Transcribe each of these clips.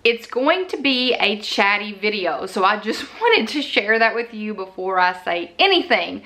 It's going to be a chatty video, so I just wanted to share that with you before I say anything.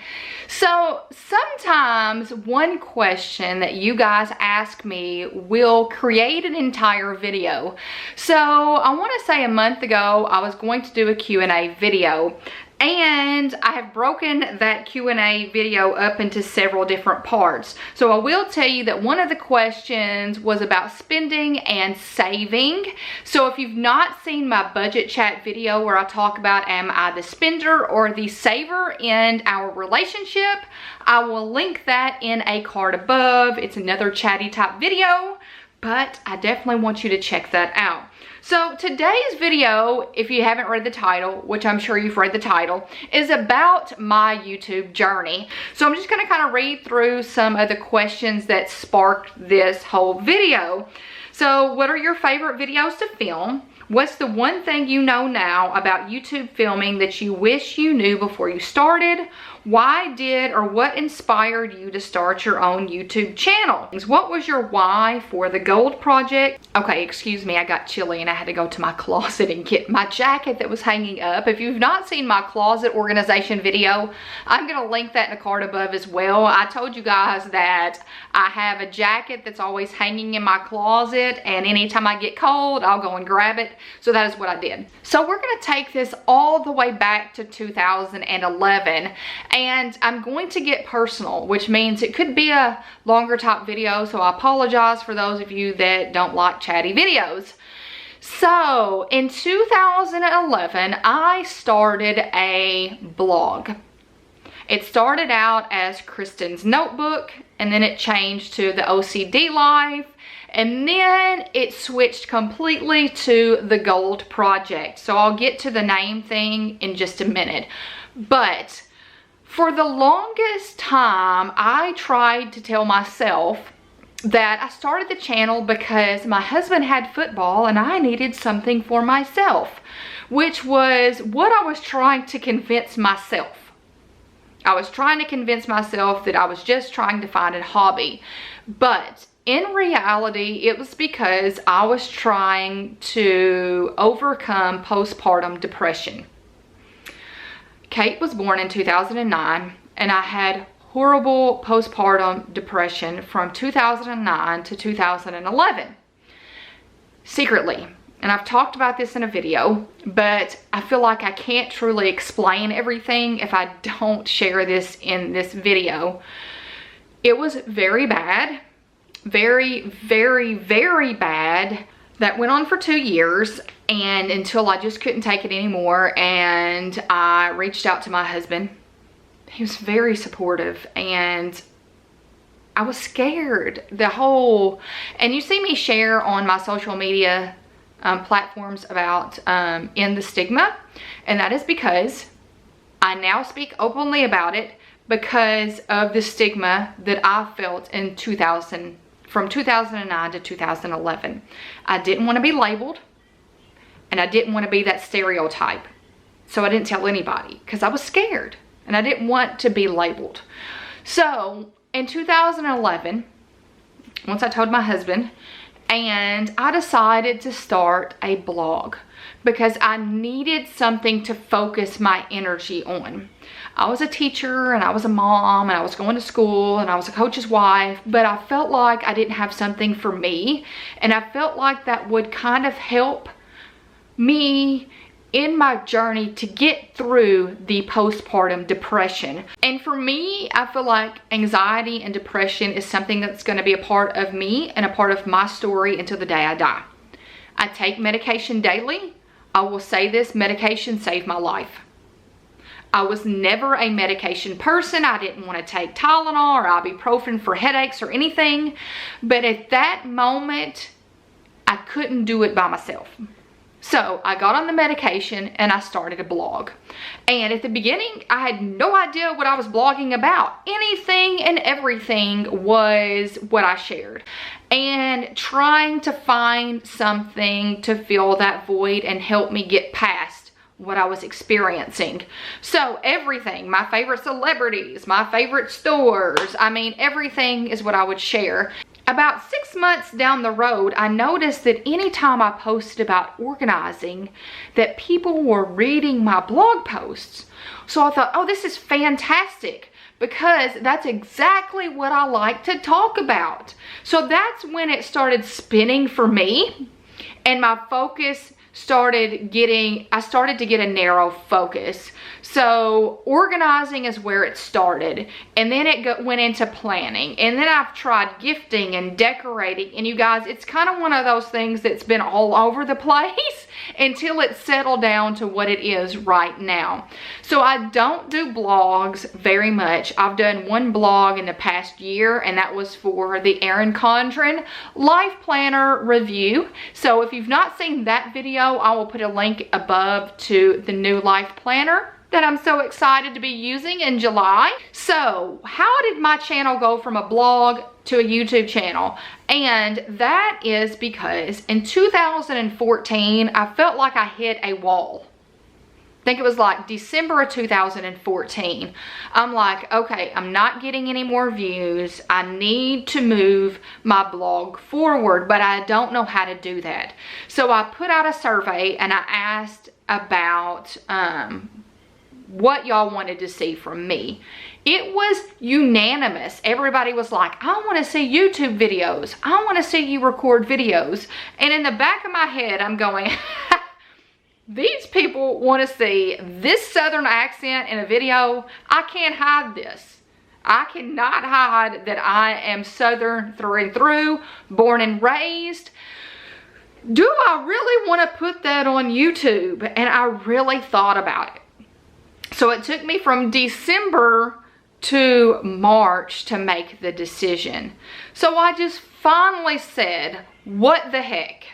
So sometimes one question that you guys ask me will create an entire video. So I want to say a month ago I was going to do a Q&A video, and I have broken that Q&A video up into several different parts. So I will tell you that one of the questions was about spending and saving. So if you've not seen my budget chat video where I talk about am I the spender or the saver in our relationship, I will link that in a card above. It's another chatty type video, but I definitely want you to check that out. So today's video, if you haven't read the title, which I'm sure you've read the title, is about my YouTube journey. So I'm just going to kind of read through some of the questions that sparked this whole video. So what are your favorite videos to film? What's the one thing you know now about YouTube filming that you wish you knew before you started? Why did or what inspired you to start your own YouTube channel? What was your why for the gold project? Okay, excuse me, I got chilly and I had to go to my closet and get my jacket that was hanging up. If you've not seen my closet organization video, I'm gonna link that in the card above as well. I told you guys that I have a jacket that's always hanging in my closet, and anytime I get cold, I'll go and grab it. So that is what I did. So we're gonna take this all the way back to 2011. And I'm going to get personal, which means it could be a longer type video, so I apologize for those of you that don't like chatty videos. So in 2011, I started a blog. It started out as Kristin's Notebook, and then it changed to the OCD Life, and then it switched completely to the Gold Project. So I'll get to the name thing in just a minute. But for the longest time, I tried to tell myself that I started the channel because my husband had football and I needed something for myself, which was what I was trying to convince myself. I was trying to convince myself that I was just trying to find a hobby. But in reality, it was because I was trying to overcome postpartum depression. Kate was born in 2009, and I had horrible postpartum depression from 2009 to 2011, secretly. And I've talked about this in a video, but I feel like I can't truly explain everything if I don't share this in this video. It was very bad, very, very, very bad. That went on for 2 years, and until I just couldn't take it anymore, and I reached out to my husband. He was very supportive, and I was scared. And you see me share on my social media platforms about End the Stigma, and that is because I now speak openly about it because of the stigma that I felt in from 2009 to 2011. I didn't want to be labeled, and I didn't want to be that stereotype. So I didn't tell anybody because I was scared and I didn't want to be labeled. So in 2011, once I told my husband, and I decided to start a blog because I needed something to focus my energy on. I was a teacher, and I was a mom, and I was going to school, and I was a coach's wife, but I felt like I didn't have something for me, and I felt like that would kind of help me in my journey to get through the postpartum depression. And for me, I feel like anxiety and depression is something that's going to be a part of me and a part of my story until the day I die. I take medication daily. I will say this, medication saved my life. I was never a medication person. I didn't want to take Tylenol or ibuprofen for headaches or anything. But at that moment, I couldn't do it by myself. So I got on the medication and I started a blog. And at the beginning, I had no idea what I was blogging about. Anything and everything was what I shared. And trying to find something to fill that void and help me get past what I was experiencing. So everything, my favorite celebrities, my favorite stores, I mean, everything is what I would share. About 6 months down the road, I noticed that anytime I posted about organizing, that people were reading my blog posts. So I thought, oh, this is fantastic, because that's exactly what I like to talk about. So that's when it started spinning for me, and my focus I started to get a narrow focus. So organizing is where it started, and then it went into planning, and then I've tried gifting and decorating, and you guys, it's kind of one of those things that's been all over the place until it settled down to what it is right now. So I don't do blogs very much. I've done one blog in the past year, and that was for the Erin Condren Life Planner review. So if you've not seen that video, I will put a link above to the new life planner that I'm so excited to be using in July. So how did my channel go from a blog to a YouTube channel? And that is because in 2014, I felt like I hit a wall. I think it was like December of 2014. I'm like, okay, I'm not getting any more views. I need to move my blog forward, but I don't know how to do that. So I put out a survey and I asked about what y'all wanted to see from me. It was unanimous. Everybody was like, I want to see YouTube videos. I want to see you record videos. And in the back of my head, I'm going, these people want to see this Southern accent in a video. I can't hide this. I cannot hide that I am Southern through and through, born and raised. Do I really want to put that on YouTube? And I really thought about it. So it took me from December to March to make the decision. So I just finally said, what the heck?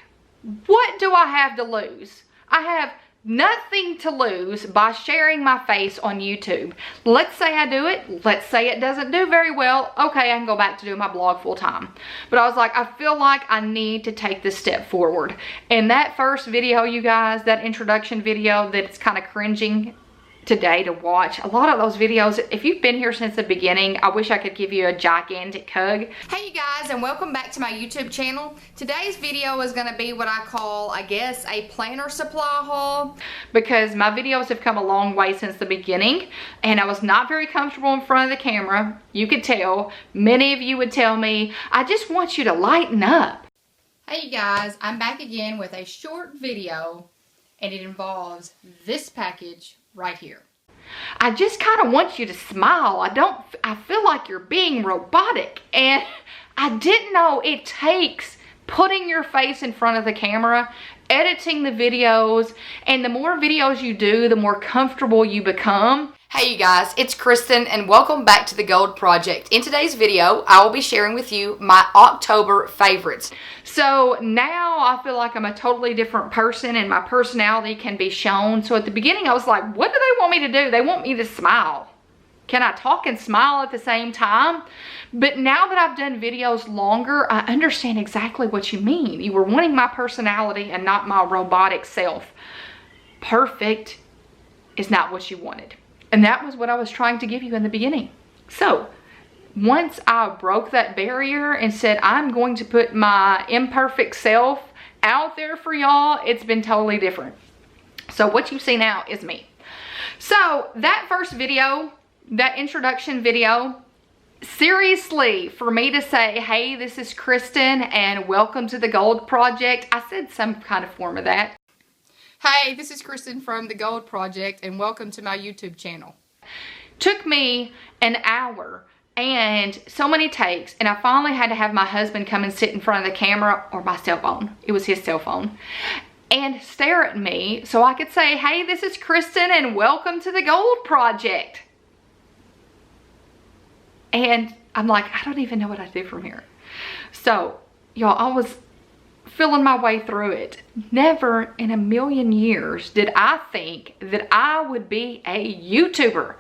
What do I have to lose? I have nothing to lose by sharing my face on YouTube. Let's say I do it. Let's say it doesn't do very well. Okay, I can go back to doing my blog full time. But I was like, I feel like I need to take this step forward. And that first video, you guys, that introduction video that's kind of cringing today to watch, a lot of those videos, if you've been here since the beginning, I wish I could give you a gigantic hug. Hey you guys, and welcome back to my YouTube channel. Today's video is going to be what I call, I guess, a planner supply haul, because my videos have come a long way since the beginning, and I was not very comfortable in front of the camera. You could tell. Many of you would tell me, I just want you to lighten up. Hey you guys, I'm back again with a short video, and it involves this package right here. I just kind of want you to smile. I feel like you're being robotic, and I didn't know it takes putting your face in front of the camera, editing the videos, and the more videos you do, the more comfortable you become. Hey you guys, it's Kristen, and welcome back to the Gold Project. In today's video, I will be sharing with you my October favorites. So now I feel like I'm a totally different person, and my personality can be shown. So at the beginning I was like, what do they want me to do? They want me to smile. Can I talk and smile at the same time? But now that I've done videos longer, I understand exactly what you mean. You were wanting my personality and not my robotic self. Perfect is not what you wanted. And that was what I was trying to give you in the beginning. So once I broke that barrier and said, I'm going to put my imperfect self out there for y'all, it's been totally different. So what you see now is me. So that first video, that introduction video, seriously, for me to say, hey, this is Kristen and welcome to the Gold Project, I said some kind of form of that. Hey, this is Kristen from the Gold Project and welcome to my YouTube channel. Took me an hour and so many takes, and I finally had to have my husband come and sit in front of the camera, or my cell phone, it was his cell phone, and stare at me so I could say, hey, this is Kristen and welcome to the Gold Project. And I'm like, I don't even know what I do from here. So y'all, I was feeling my way through it. Never in a million years did I think that I would be a YouTuber.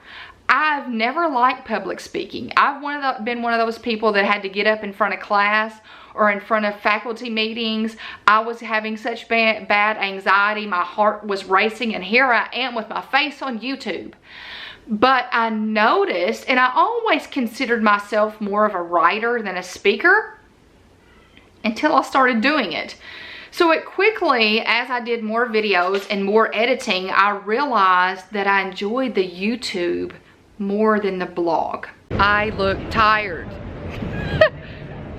I've never liked public speaking. I've been one of those people that had to get up in front of class or in front of faculty meetings. I was having such bad anxiety. My heart was racing, and here I am with my face on YouTube. But I noticed, and I always considered myself more of a writer than a speaker. until I started doing it. So it quickly, as I did more videos and more editing, I realized that I enjoyed the YouTube more than the blog. I look tired.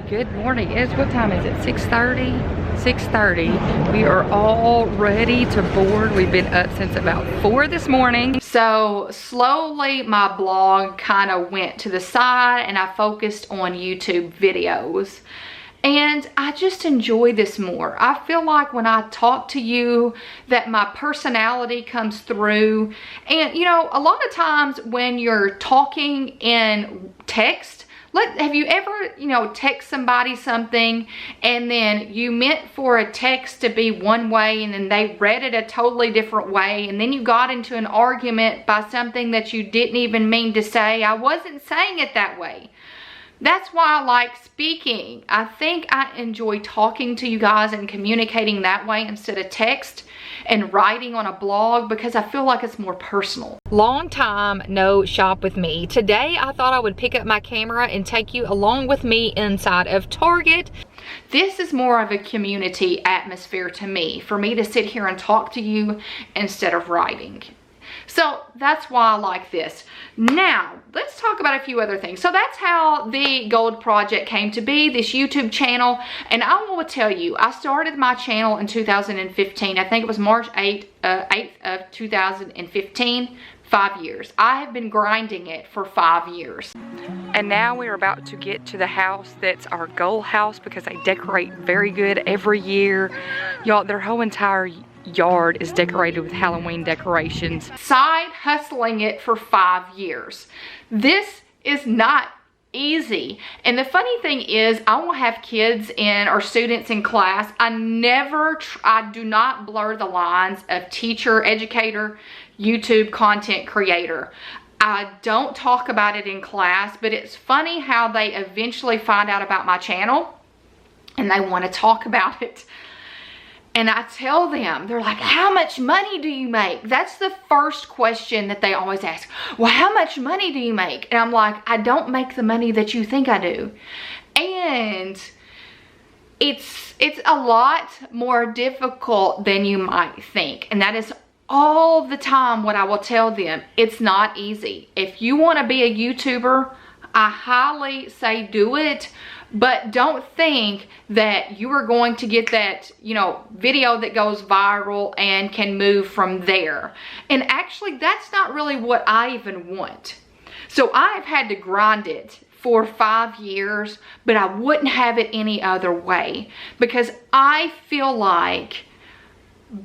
Good morning. What time is it? 6:30? 6:30. We are all ready to board. We've been up since about 4 this morning. So slowly my blog kind of went to the side and I focused on YouTube videos. And I just enjoy this more. I feel like when I talk to you that my personality comes through. And you know, a lot of times when you're talking in text, have you ever, you know, text somebody something and then you meant for a text to be one way and then they read it a totally different way, and then you got into an argument by something that you didn't even mean to say? I wasn't saying it that way. That's why I like speaking. I think I enjoy talking to you guys and communicating that way instead of text and writing on a blog, because I feel like it's more personal. Long time no shop with me. Today I thought I would pick up my camera and take you along with me inside of Target. This is more of a community atmosphere to me, for me to sit here and talk to you instead of writing. So that's why I like this. Now, let's talk about a few other things. So that's how the Gold Project came to be, this YouTube channel. And I will tell you, I started my channel in 2015. I think it was March 8th of 2015. 5 years. I have been grinding it for 5 years. And now we're about to get to the house that's our goal house, because they decorate very good every year. Y'all, their whole entire yard is decorated with Halloween decorations. Side hustling it for 5 years. This is not easy. And the funny thing is, I will have kids in or students in class. I do not blur the lines of teacher, educator, YouTube content creator. I don't talk about it in class, but it's funny how they eventually find out about my channel and they want to talk about it. And I tell them, they're like, how much money do you make? That's the first question that they always ask. Well, how much money do you make? And I'm like, I don't make the money that you think I do. And it's a lot more difficult than you might think. And that is all the time what I will tell them. It's not easy. If you want to be a YouTuber, I highly say do it. But don't think that you are going to get that, you know, video that goes viral and can move from there. And actually, that's not really what I even want. So I've had to grind it for 5 years, but I wouldn't have it any other way, because I feel like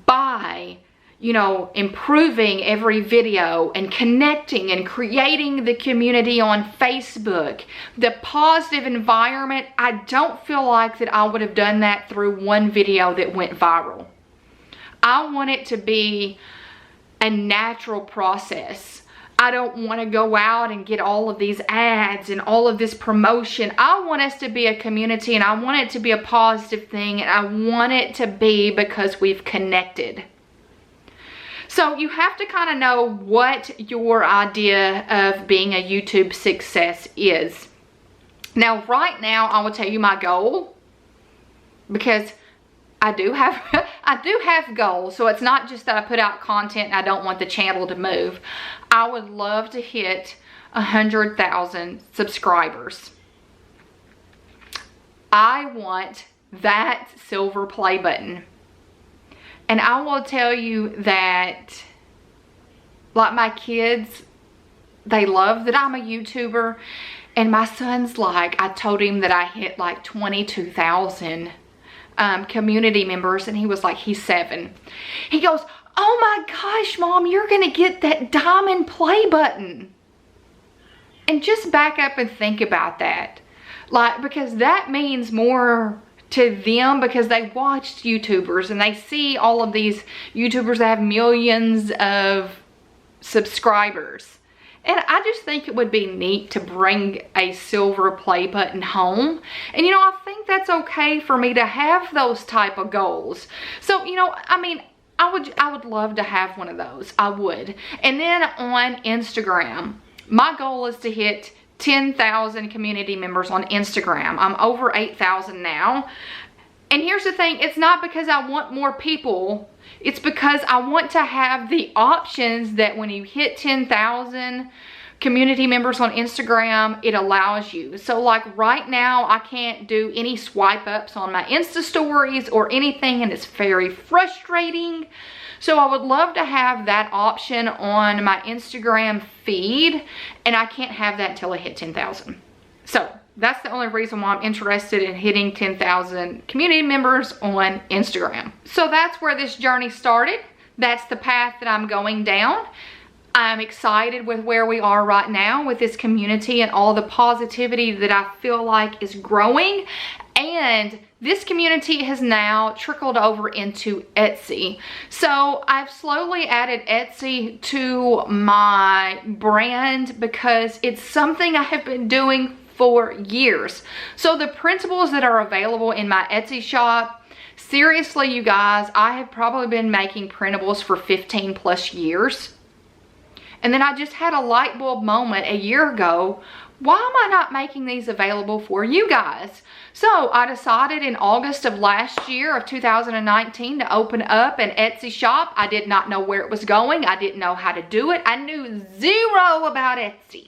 by, you know, improving every video and connecting and creating the community on Facebook, the positive environment, I don't feel like that I would have done that through one video that went viral. I want it to be a natural process. I don't want to go out and get all of these ads and all of this promotion. I want us to be a community, and I want it to be a positive thing, and I want it to be because we've connected. So you have to kind of know what your idea of being a YouTube success is. Now, right now, I will tell you my goal, because I do have goals. So it's not just that I put out content and I don't want the channel to move. I would love to hit 100,000 subscribers. I want that silver play button. And I will tell you that, like, my kids, they love that I'm a YouTuber. And my son's like, I told him that I hit like 22,000 community members. And he was like, he's 7. He goes, oh my gosh, Mom, you're going to get that diamond play button. And just back up and think about that. Like, because that means more to them, because they watched YouTubers and they see all of these YouTubers that have millions of subscribers. And I just think it would be neat to bring a silver play button home. And you know, I think that's okay for me to have those type of goals. So, you know, I mean, I would love to have one of those. I would. And then on Instagram, my goal is to hit 10,000 community members on Instagram. I'm over 8,000 now. And here's the thing, it's not because I want more people. It's because I want to have the options that when you hit 10,000 community members on Instagram, it allows you. So like right now, I can't do any swipe ups on my Insta stories or anything, and it's very frustrating. So I would love to have that option on my Instagram feed, and I can't have that until I hit 10,000. So that's the only reason why I'm interested in hitting 10,000 community members on Instagram. So that's where this journey started. That's the path that I'm going down. I'm excited with where we are right now with this community and all the positivity that I feel like is growing. And this community has now trickled over into Etsy. So I've slowly added Etsy to my brand because it's something I have been doing for years. So the principles that are available in my Etsy shop, seriously, you guys, I have probably been making printables for 15 plus years. And then I just had a light bulb moment a year ago. Why am I not making these available for you guys? So I decided in August of last year of 2019 to open up an Etsy shop. I did not know where it was going. I didn't know how to do it. I knew zero about Etsy.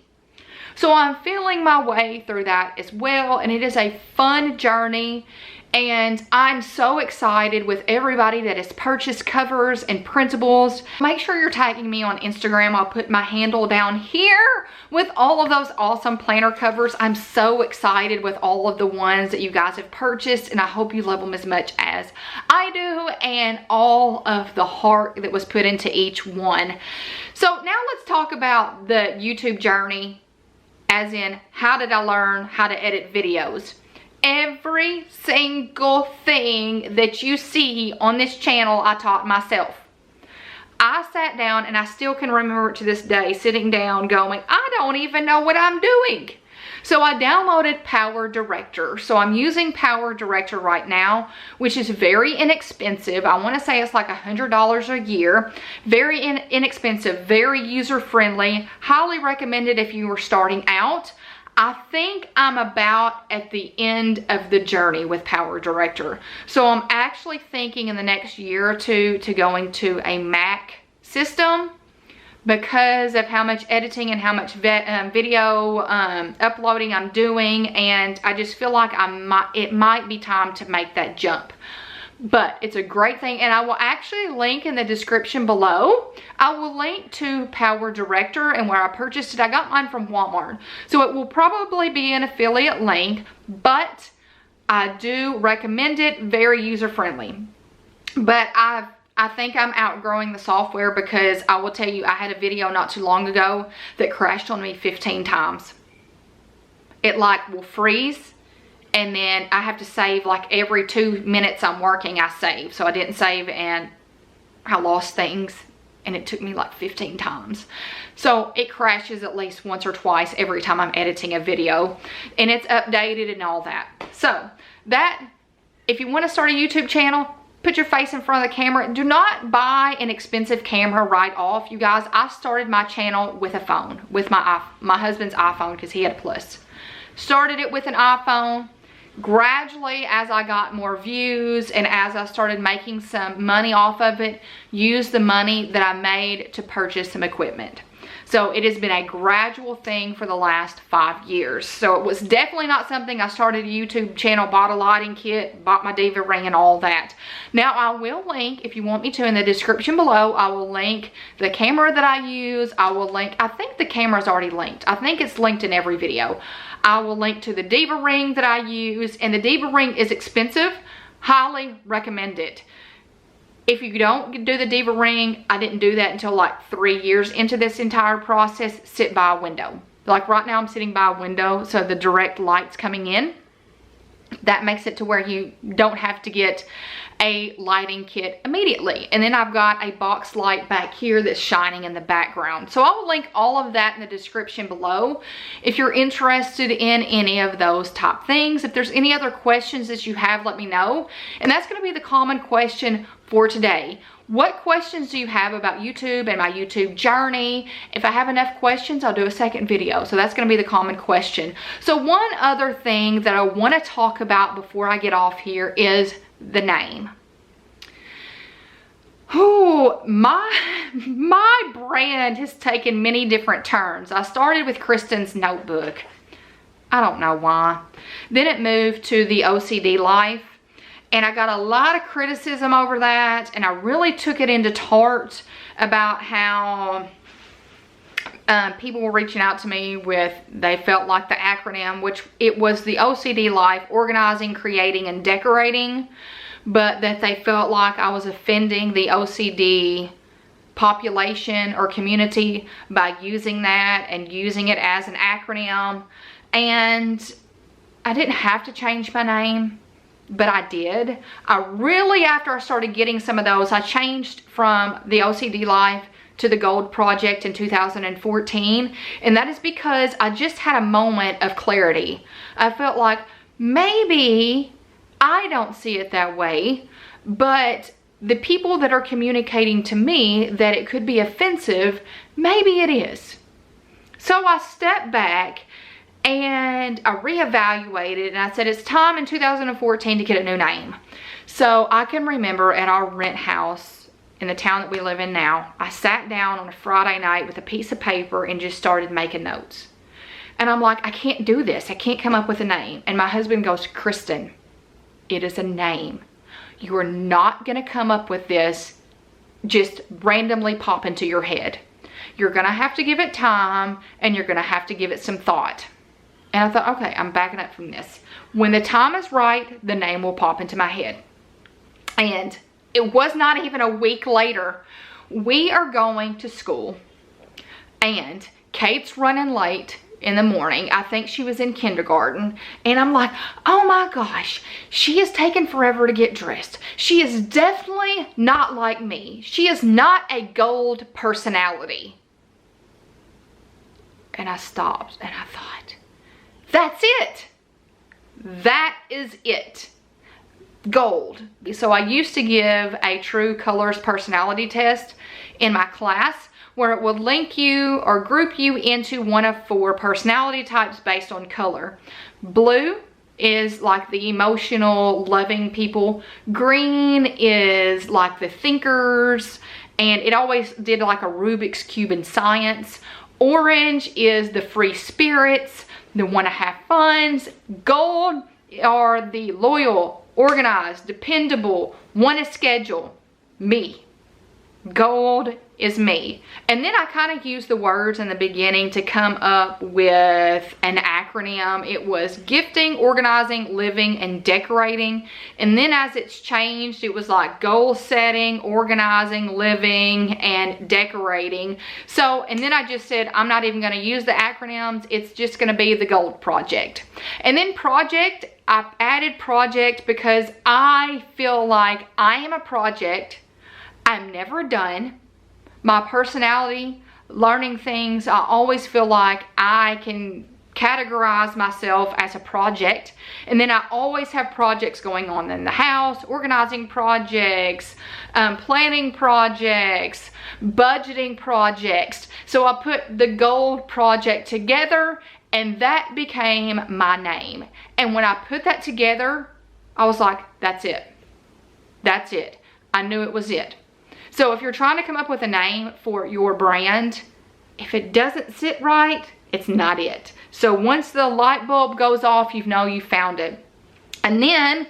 So I'm feeling my way through that as well. And it is a fun journey. And I'm so excited with everybody that has purchased covers and printables. Make sure you're tagging me on Instagram. I'll put my handle down here with all of those awesome planner covers. I'm so excited with all of the ones that you guys have purchased, and I hope you love them as much as I do, and all of the heart that was put into each one. So now let's talk about the YouTube journey, as in how did I learn how to edit videos. Every single thing that you see on this channel, I taught myself. I sat down, and I still can remember it to this day, sitting down going, I don't even know what I'm doing. So I downloaded Power Director. So I'm using Power Director right now, which is very inexpensive. I want to say it's like $100 a year. Very inexpensive, very user-friendly. Highly recommended if you were starting out. I think I'm about at the end of the journey with Power Director. So I'm actually thinking in the next year or two to going to a Mac system because of how much editing and how much video uploading I'm doing. And I just feel like it might be time to make that jump. But it's a great thing, and I will actually link in the description below. I will link to Power Director and where I purchased it. I got mine from Walmart, so it will probably be an affiliate link, but I do recommend it. Very user-friendly. But I think I'm outgrowing the software because I will tell you, I had a video not too long ago that crashed on me 15 times. It like will freeze. And then I have to save like every 2 minutes I'm working, I save. So I didn't save and I lost things, and it took me like 15 times. So it crashes at least once or twice every time I'm editing a video, and it's updated and all that. So that, if you want to start a YouTube channel, put your face in front of the camera. Do not buy an expensive camera right off, you guys. I started my channel with a phone, with my husband's iPhone, because he had a Plus. Started it with an iPhone. Gradually, as I got more views and as I started making some money off of it, used the money that I made to purchase some equipment. So it has been a gradual thing for the last 5 years. So it was definitely not something I started a YouTube channel, bought a lighting kit, bought my Diva ring and all that. Now I will link, if you want me to, in the description below, I will link the camera that I use. I will link, I think the camera's already linked. I think it's linked in every video. I will link to the Diva ring that I use, and the Diva ring is expensive. Highly recommend it. If you don't do the Diva ring, I didn't do that until like 3 years into this entire process, sit by a window. Like right now I'm sitting by a window, so the direct light's coming in. That makes it to where you don't have to get a lighting kit immediately. And then I've got a box light back here that's shining in the background. So I will link all of that in the description below if you're interested in any of those top things. If there's any other questions that you have, let me know. And that's going to be the common question for today. What questions do you have about YouTube and my YouTube journey? If I have enough questions, I'll do a second video. So that's going to be the common question. So one other thing that I want to talk about before I get off here is the name. Oh, my brand has taken many different turns. I started with Kristin's notebook. I don't know why. Then it moved to the OCD life, and I got a lot of criticism over that, and I really took it into heart about how people were reaching out to me with, they felt like the acronym, which it was the OCD life, organizing, creating, and decorating, but that they felt like I was offending the OCD population or community by using that and using it as an acronym. And I didn't have to change my name, but I did. After I started getting some of those, I changed from the OCD life to the Gold Project in 2014. And that is because I just had a moment of clarity. I felt like maybe I don't see it that way, but the people that are communicating to me that it could be offensive, maybe it is. So I stepped back and I reevaluated, and I said it's time in 2014 to get a new name. So I can remember at our rent house in the town that we live in now, I sat down on a Friday night with a piece of paper and just started making notes. And I'm like, I can't do this. I can't come up with a name. And my husband goes, Kristin, it is a name. You are not going to come up with this just randomly pop into your head. You're going to have to give it time, and you're going to have to give it some thought. And I thought, okay, I'm backing up from this. When the time is right, the name will pop into my head. And it was not even a week later. We are going to school, and Kate's running late in the morning. I think she was in kindergarten, and I'm like, oh my gosh, she is taking forever to get dressed. She is definitely not like me. She is not a gold personality. And I stopped and I thought, that's it. That is it. Gold. So I used to give a true colors personality test in my class, where it would link you or group you into one of 4 personality types based on color. Blue is like the emotional, loving people. Green is like the thinkers, and it always did like a Rubik's Cube in science. Orange is the free spirits, the want to have fun. Gold are the loyal, organized, dependable, want to schedule. Me. Gold is me. And then I kind of used the words in the beginning to come up with an acronym. It was gifting, organizing, living, and decorating. And then as it's changed, it was like goal setting, organizing, living, and decorating. So, and then I just said, I'm not even going to use the acronyms. It's just going to be the Gold Project. And then project, I added project because I feel like I am a project. I'm never done. My personality, learning things, I always feel like I can categorize myself as a project. And then I always have projects going on in the house, organizing projects, planning projects, budgeting projects. So I put the Gold Project together, and that became my name. And when I put that together, I was like, that's it. That's it. I knew it was it. So if you're trying to come up with a name for your brand, if it doesn't sit right, it's not it. So once the light bulb goes off, you know you found it. And then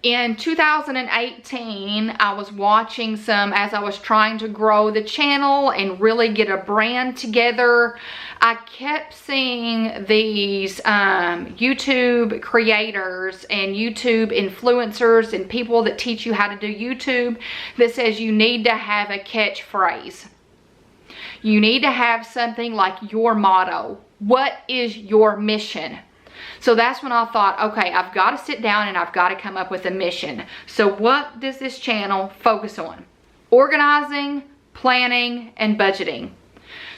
in 2018, I was watching some, as I was trying to grow the channel and really get a brand together, I kept seeing these YouTube creators and YouTube influencers and people that teach you how to do YouTube that says you need to have a catchphrase. You need to have something like your motto. What is your mission? So that's when I thought, okay, I've got to sit down and I've got to come up with a mission. So what does this channel focus on? Organizing, planning, and budgeting.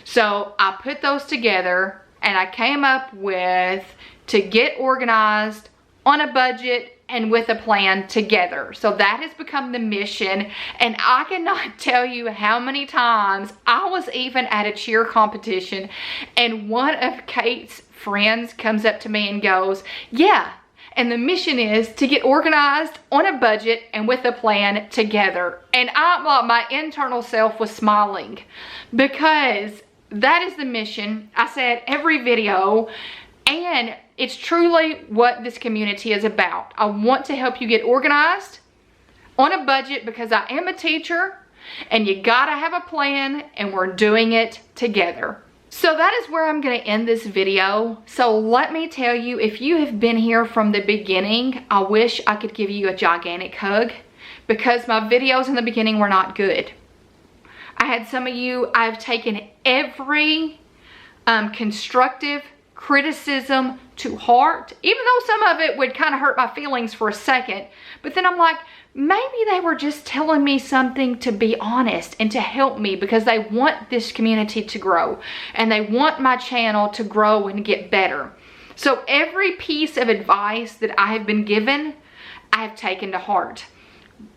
So I put those together and I came up with to get organized on a budget and with a plan together. So that has become the mission, and I cannot tell you how many times I was even at a cheer competition and one of Kate's friends comes up to me and goes, yeah, And the mission is to get organized on a budget and with a plan together. And my internal self was smiling because that is the mission. I said every video, and it's truly what this community is about. I want to help you get organized on a budget because I am a teacher, and you gotta have a plan, and we're doing it together. So that is where I'm gonna end this video. So let me tell you, if you have been here from the beginning, I wish I could give you a gigantic hug because my videos in the beginning were not good. I had some of you, I've taken every constructive criticism to heart, even though some of it would kind of hurt my feelings for a second. But then I'm like, maybe they were just telling me something to be honest and to help me because they want this community to grow and they want my channel to grow and get better. So every piece of advice that I have been given, I have taken to heart.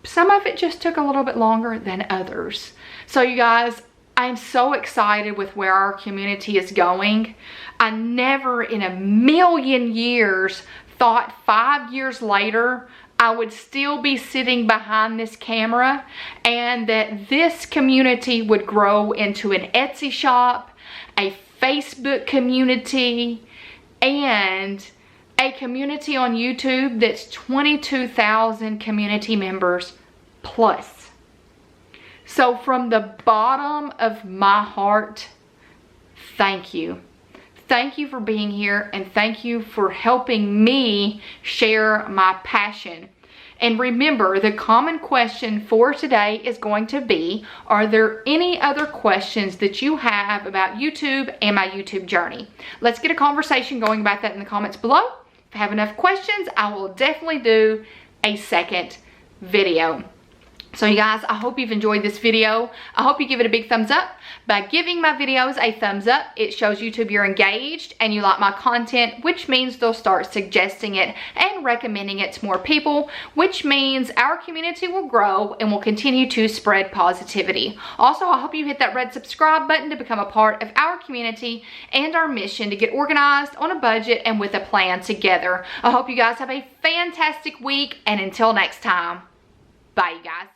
Some of it just took a little bit longer than others. So you guys, I'm so excited with where our community is going. I never in a million years thought 5 years later I would still be sitting behind this camera and that this community would grow into an Etsy shop, a Facebook community, and a community on YouTube that's 22,000 community members plus. So from the bottom of my heart, thank you. Thank you for being here and thank you for helping me share my passion. And remember, the common question for today is going to be, are there any other questions that you have about YouTube and my YouTube journey? Let's get a conversation going about that in the comments below. If I have enough questions, I will definitely do a second video. So you guys, I hope you've enjoyed this video. I hope you give it a big thumbs up. By giving my videos a thumbs up, it shows YouTube you're engaged and you like my content, which means they'll start suggesting it and recommending it to more people, which means our community will grow and will continue to spread positivity. Also, I hope you hit that red subscribe button to become a part of our community and our mission to get organized on a budget and with a plan together. I hope you guys have a fantastic week, and until next time, bye you guys.